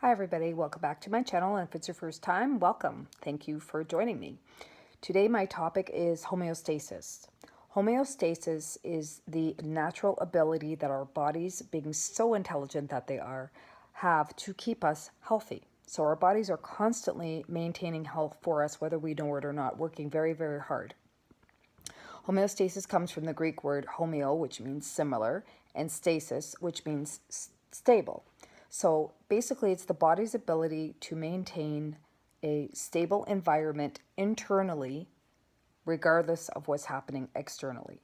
Hi everybody, welcome back to my channel, and if it's your first time, welcome. Thank you for joining me. Today my topic is homeostasis. Homeostasis is the natural ability that our bodies, being so intelligent that they are, have to keep us healthy. So our bodies are constantly maintaining health for us, whether we know it or not, working very, very hard. Homeostasis comes from the Greek word homeo, which means similar, and stasis, which means stable. So basically, it's the body's ability to maintain a stable environment internally, regardless of what's happening externally.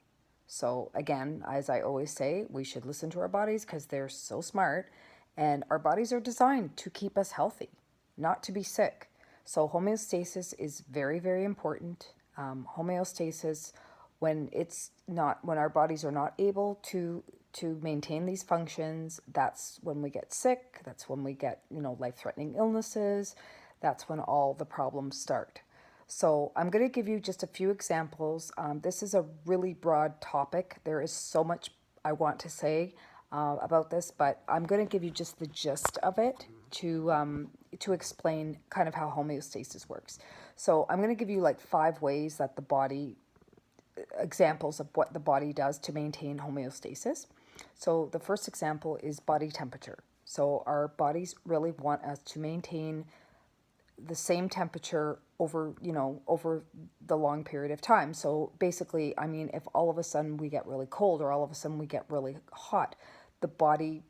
So again, as I always say, we should listen to our bodies because they're so smart, and our bodies are designed to keep us healthy, not to be sick. So homeostasis is very, very important. Homeostasis, when our bodies are not able to maintain these functions, that's when we get sick. That's when we get, life-threatening illnesses. That's when all the problems start. So I'm going to give you just a few examples. This is a really broad topic. There is so much I want to say about this, but I'm going to give you just the gist of it to explain kind of how homeostasis works. So I'm going to give you like 5 ways that examples of what the body does to maintain homeostasis. So the first example is body temperature. So our bodies really want us to maintain the same temperature over the long period of time. So basically, I mean, if all of a sudden we get really cold or all of a sudden we get really hot, the body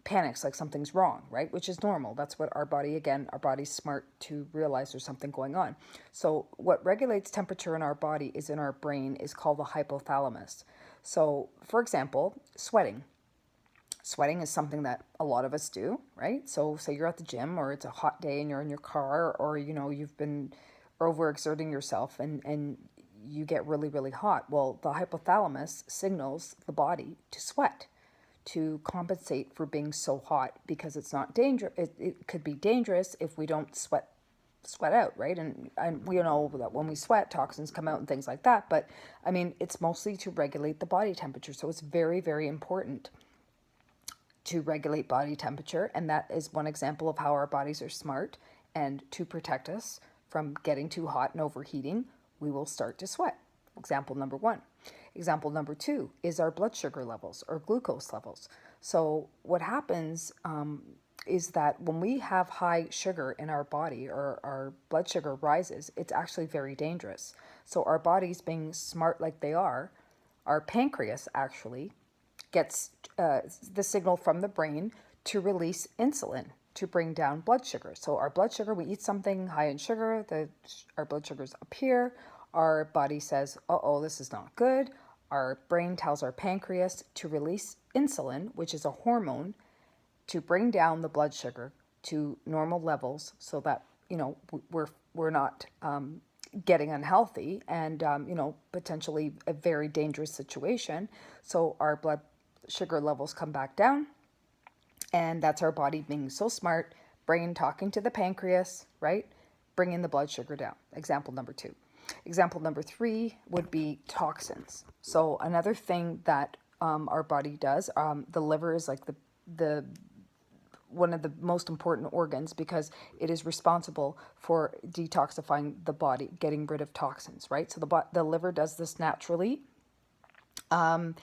panics like something's wrong, right? Which is normal. That's what our body's smart to realize there's something going on. So what regulates temperature in our body is in our brain, is called the hypothalamus. So for example, sweating. Sweating is something that a lot of us do, right? So say you're at the gym, or it's a hot day and you're in your car, or you've been overexerting yourself and you get really, really hot. Well, the hypothalamus signals the body to sweat, to compensate for being so hot, because it's not dangerous. It could be dangerous if we don't sweat out, right? And we know that when we sweat, toxins come out and things like that. But I mean, it's mostly to regulate the body temperature. So it's very, very important to regulate body temperature. And that is one example of how our bodies are smart. And to protect us from getting too hot and overheating, we will start to sweat. Example number 1. Example number 2 is our blood sugar levels or glucose levels. So what happens is that when we have high sugar in our body, or our blood sugar rises, it's actually very dangerous. So our bodies, being smart like they are, our pancreas actually gets the signal from the brain to release insulin to bring down blood sugar. So our blood sugar, we eat something high in sugar, our blood sugars up here. Our body says, uh-oh, this is not good. Our brain tells our pancreas to release insulin, which is a hormone, to bring down the blood sugar to normal levels, so that we're not getting unhealthy and potentially a very dangerous situation. So our blood sugar levels come back down, and that's our body being so smart, brain talking to the pancreas, right? Bringing the blood sugar down. Example number 2. Example number 3 would be toxins. So another thing that our body does, the liver is like the one of the most important organs, because it is responsible for detoxifying the body, getting rid of toxins, right? So the liver does this naturally. And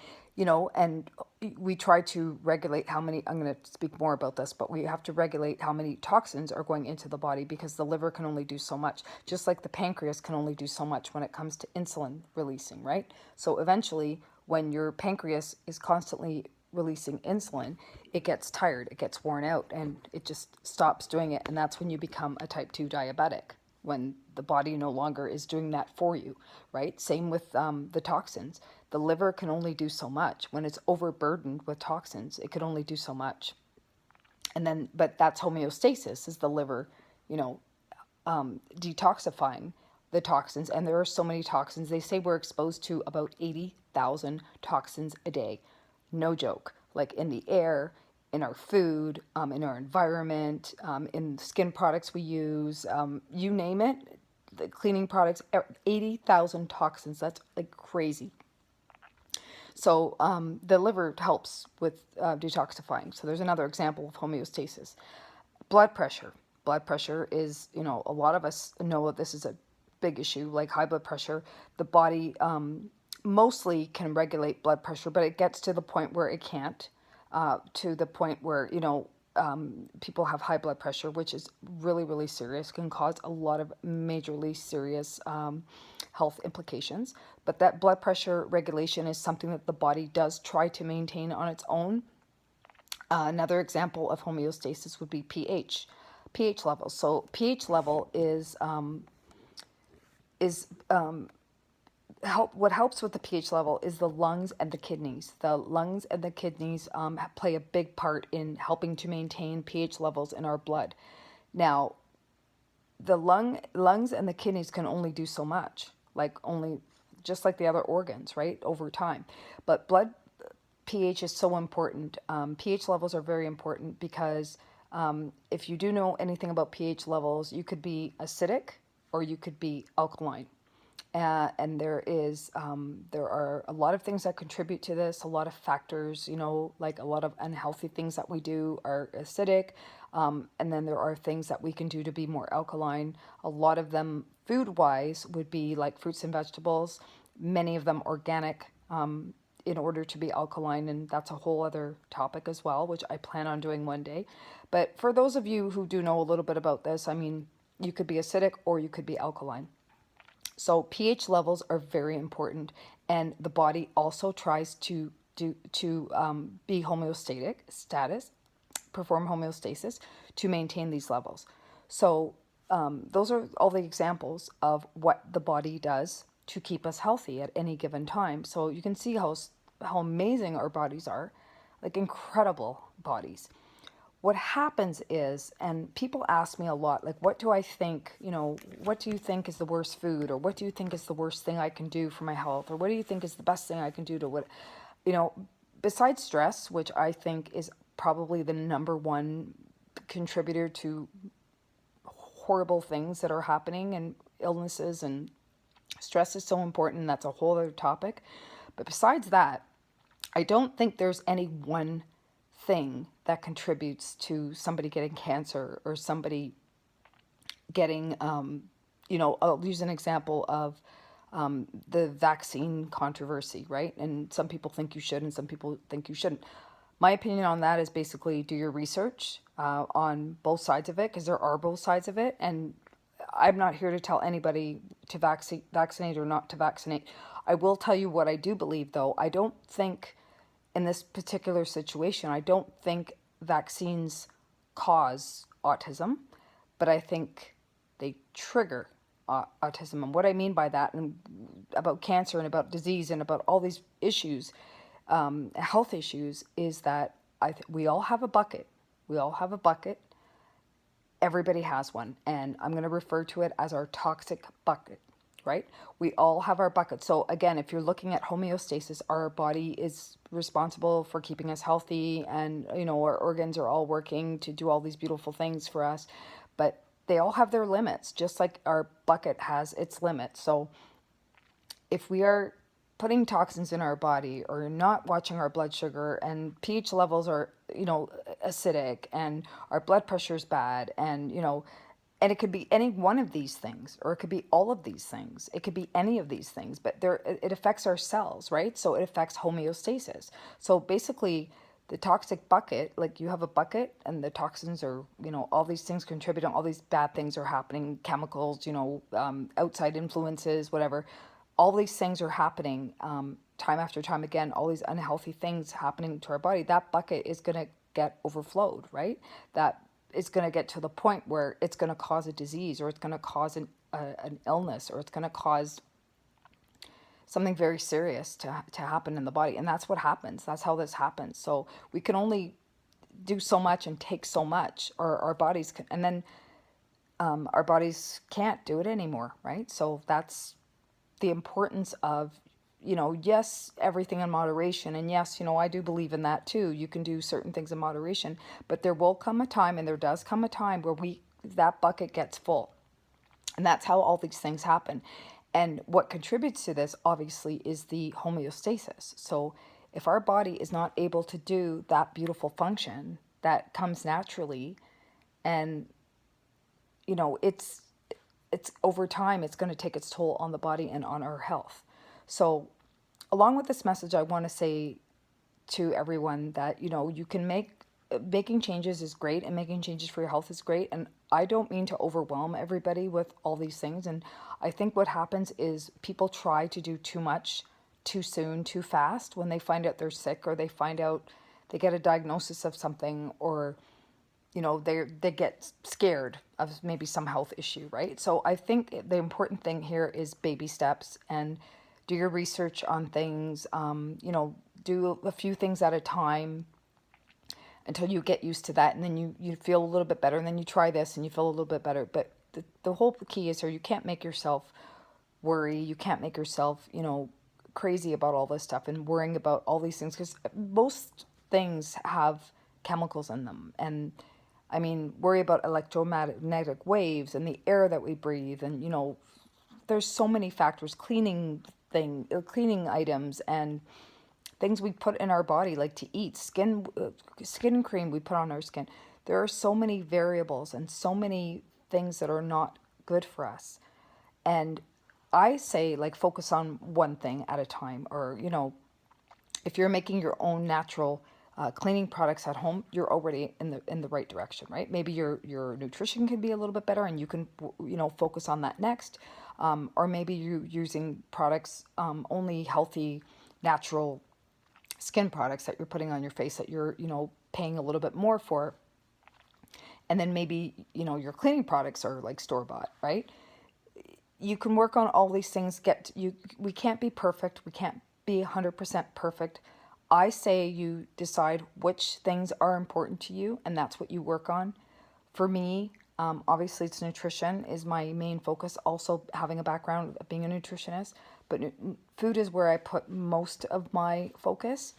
we try to regulate how many, I'm going to speak more about this, but we have to regulate how many toxins are going into the body, because the liver can only do so much, just like the pancreas can only do so much when it comes to insulin releasing, right? So eventually, when your pancreas is constantly releasing insulin, it gets tired, it gets worn out, and it just stops doing it. And that's when you become a type 2 diabetic, when the body no longer is doing that for you, right? Same with the toxins. The liver can only do so much. When it's overburdened with toxins, it could only do so much. And then, but that's homeostasis, is the liver, detoxifying the toxins. And there are so many toxins. They say we're exposed to about 80,000 toxins a day. No joke. Like in the air, in our food, in our environment, in skin products we use, you name it, the cleaning products, 80,000 toxins. That's like crazy. So the liver helps with detoxifying. So there's another example of homeostasis. blood pressure. Blood pressure is, a lot of us know that this is a big issue, like high blood pressure. The body mostly can regulate blood pressure, but it gets to the point where it can't, to the point where, people have high blood pressure, which is really, really serious, can cause a lot of majorly serious health implications. But that blood pressure regulation is something that the body does try to maintain on its own. Another example of homeostasis would be pH level. So pH level is what helps with the pH level is the lungs and the kidneys. The lungs and the kidneys play a big part in helping to maintain pH levels in our blood. Now, the lungs and the kidneys can only do so much, just like the other organs, right, over time. But blood pH is so important. pH levels are very important because if you do know anything about pH levels, you could be acidic or you could be alkaline. And there are a lot of things that contribute to this, a lot of factors, like a lot of unhealthy things that we do are acidic. And then there are things that we can do to be more alkaline. A lot of them food-wise would be like fruits and vegetables, many of them organic, in order to be alkaline, and that's a whole other topic as well, which I plan on doing one day. But for those of you who do know a little bit about this, I mean, you could be acidic or you could be alkaline. So pH levels are very important, and the body also tries to be homeostatic status, perform homeostasis to maintain these levels. So those are all the examples of what the body does to keep us healthy at any given time. So you can see how amazing our bodies are, like incredible bodies. What happens is, and people ask me a lot, like, what do I think, what do you think is the worst food? Or what do you think is the worst thing I can do for my health? Or what do you think is the best thing I can do to what, besides stress, which I think is probably the number one contributor to horrible things that are happening and illnesses, and stress is so important. That's a whole other topic. But besides that, I don't think there's any one thing that contributes to somebody getting cancer or somebody getting, I'll use an example of the vaccine controversy, right? And some people think you should and some people think you shouldn't. My opinion on that is basically do your research on both sides of it, because there are both sides of it. And I'm not here to tell anybody to vaccinate or not to vaccinate. I will tell you what I do believe, though. I don't think in this particular situation, I don't think vaccines cause autism, but I think they trigger autism. And what I mean by that, and about cancer and about disease and about all these issues, health issues, is that we all have a bucket. We all have a bucket. Everybody has one. And I'm going to refer to it as our toxic bucket, right? We all have our bucket. So again, if you're looking at homeostasis, our body is responsible for keeping us healthy, and our organs are all working to do all these beautiful things for us, but they all have their limits, just like our bucket has its limits. So if we are putting toxins in our body or not watching our blood sugar, and pH levels are acidic, and our blood pressure is bad, and and it could be any one of these things, or it could be all of these things. It could be any of these things, but it affects our cells, right? So it affects homeostasis. So basically, the toxic bucket, like you have a bucket and the toxins are, all these things contribute, all these bad things are happening, chemicals, outside influences, whatever. All these things are happening time after time again, all these unhealthy things happening to our body. That bucket is going to get overflowed, right? That it's going to get to the point where it's going to cause a disease, or it's going to cause an illness, or it's going to cause something very serious to happen in the body. And that's what happens. That's how this happens. So we can only do so much and take so much, or our bodies can, and then our bodies can't do it anymore, right? So that's the importance of, yes, everything in moderation. And yes, I do believe in that too. You can do certain things in moderation, but there will come a time, and there does come a time where that bucket gets full. And that's how all these things happen. And what contributes to this, obviously, is the homeostasis. So if our body is not able to do that beautiful function that comes naturally, And, you know, it's over time, it's going to take its toll on the body and on our health. So along with this message, I want to say to everyone that, you know, you can making changes is great, and making changes for your health is great. And I don't mean to overwhelm everybody with all these things. And I think what happens is people try to do too much too soon, too fast, when they find out they're sick, or they find out they get a diagnosis of something, or you know, they get scared of maybe some health issue, right? So I think the important thing here is baby steps, and do your research on things. You know, do a few things at a time until you get used to that, and then you feel a little bit better, and then you try this and you feel a little bit better. But the whole key is here, you can't make yourself worry, you can't make yourself, you know, crazy about all this stuff and worrying about all these things, because most things have chemicals in them. And I mean, worry about electromagnetic waves and the air that we breathe, and you know, there's so many factors, cleaning items, and things we put in our body, like to eat, skin cream we put on our skin. There are so many variables and so many things that are not good for us. And I say, like, focus on one thing at a time. Or, you know, if you're making your own natural cleaning products at home, you're already in the right direction, right? Maybe your nutrition can be a little bit better, and you can, you know, focus on that next. Or maybe you using products, only healthy, natural skin products that you're putting on your face, that you're, you know, paying a little bit more for. And then maybe, you know, your cleaning products are like store bought, right? You can work on all these things. We can't be perfect, we can't be 100% perfect. I say you decide which things are important to you, and that's what you work on. For me, obviously it's nutrition is my main focus, also having a background of being a nutritionist, but food is where I put most of my focus.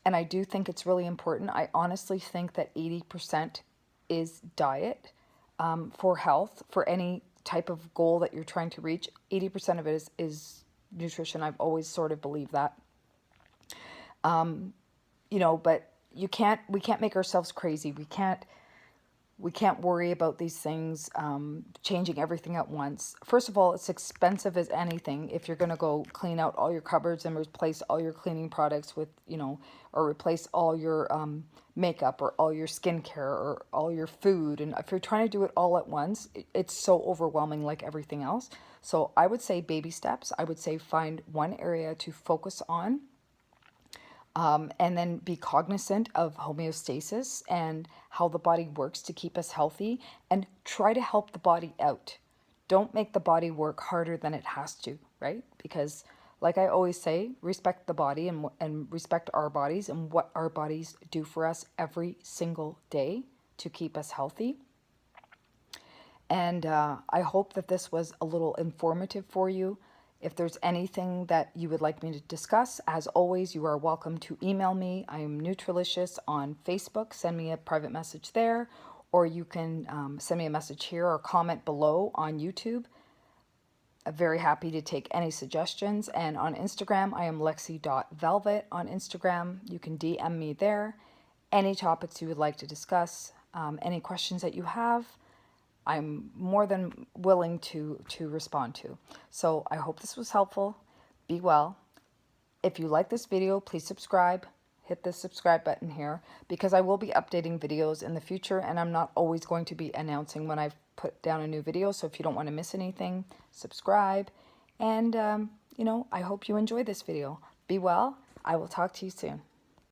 And I do think it's really important. I honestly think that 80% is diet, for health, for any type of goal that you're trying to reach. 80% of it is nutrition. I've always sort of believed that. You know, but we can't make ourselves crazy. We can't worry about these things, changing everything at once. First of all, it's expensive as anything if you're going to go clean out all your cupboards and replace all your cleaning products with, you know, or replace all your makeup, or all your skincare, or all your food. And if you're trying to do it all at once, it's so overwhelming, like everything else. So I would say baby steps. I would say find one area to focus on, and then be cognizant of homeostasis and how the body works to keep us healthy, and try to help the body out. Don't make the body work harder than it has to, right? Because, like I always say, respect the body, and respect our bodies and what our bodies do for us every single day to keep us healthy. And I hope that this was a little informative for you. If there's anything that you would like me to discuss, as always, you are welcome to email me. I am Nutralicious on Facebook. Send me a private message there, or you can send me a message here or comment below on YouTube. I'm very happy to take any suggestions. And on Instagram, I am lexi.velvet on Instagram. You can DM me there. Any topics you would like to discuss, any questions that you have, I'm more than willing to respond to. So I hope this was helpful. Be well. If you like this video, please subscribe. Hit the subscribe button here, because I will be updating videos in the future, and I'm not always going to be announcing when I've put down a new video. So if you don't want to miss anything, subscribe. And, you know, I hope you enjoyed this video. Be well. I will talk to you soon.